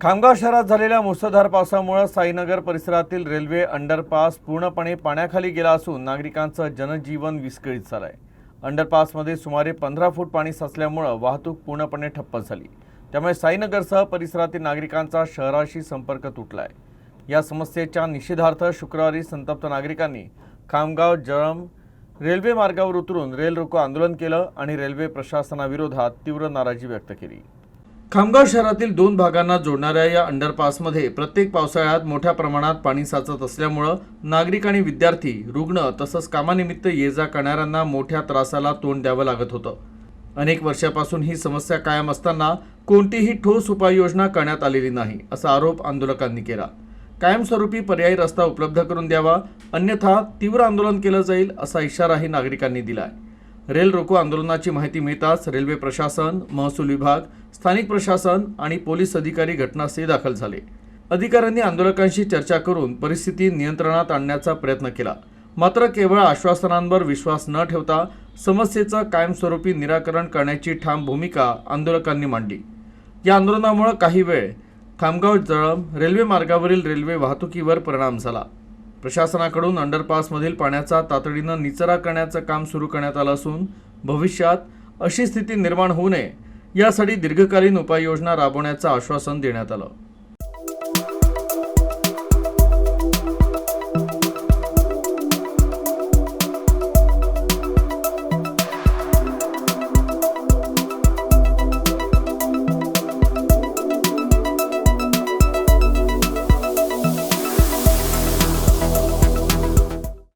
खामगाव शहरात झालेल्या मुसळधार पावसामुळे साईनगर परिसरातील रेल्वे अंडरपास पूर्णपणे पाण्याखाली गेला असून नागरिकांचं जनजीवन विस्कळीत झालंय। अंडरपासमध्ये सुमारे 15 फूट पाणी साचल्यामुळे वाहतूक पूर्णपणे ठप्प झाली। त्यामुळे साईनगरसह परिसरातील नागरिकांचा शहराशी संपर्क तुटलाय। या समस्येच्या निषेधार्थ शुक्रवारी संतप्त नागरिकांनी खामगाव जळंब रेल्वे मार्गावर उतरून रेल रोको आंदोलन केलं आणि रेल्वे प्रशासनाविरोधात तीव्र नाराजी व्यक्त केली। खामगाव शहरातील 2 भागांना जोडणाऱ्या या अंडरपासमध्ये प्रत्येक पावसाळ्यात मोठ्या प्रमाणात पाणी साचत असल्यामुळे नागरिक आणि विद्यार्थी, रुग्ण तसंच कामानिमित्त ये-जा करणाऱ्यांना मोठ्या त्रासाला तोंड द्यावं लागत होतं। अनेक वर्षांपासून ही समस्या कायम असताना कोणतीही ठोस उपाययोजना करण्यात आलेली नाही, असा आरोप आंदोलकांनी केला। कायमस्वरूपी पर्यायी रस्ता उपलब्ध करून द्यावा, अन्यथा तीव्र आंदोलन केलं जाईल, असा इशाराही नागरिकांनी दिलाय। रेल रोको आंदोलनाची माहिती मिळताच रेल्वे प्रशासन, महसूल विभाग, स्थानिक प्रशासन आणि पोलीस अधिकारी घटनास्थळी दाखल झाले। अधिकाऱ्यांनी आंदोलकांशी चर्चा करून परिस्थिती नियंत्रणात आणण्याचा प्रयत्न केला, मात्र केवळ आश्वासनांवर विश्वास न ठेवता समस्येचं कायमस्वरूपी निराकरण करण्याची ठाम भूमिका आंदोलकांनी मांडली। या आंदोलनामुळे काही वेळ खामगाव जळंब रेल्वे मार्गावरील रेल्वे वाहतुकीवर परिणाम झाला। प्रशासनाकडून अंडरपासमधील पाण्याचा तातडीनं निचरा करण्याचं काम सुरू करण्यात आलं असून भविष्यात अशी स्थिती निर्माण होऊ नये यासाठी दीर्घकालीन उपाययोजना राबवण्याचं आश्वासन देण्यात आलं।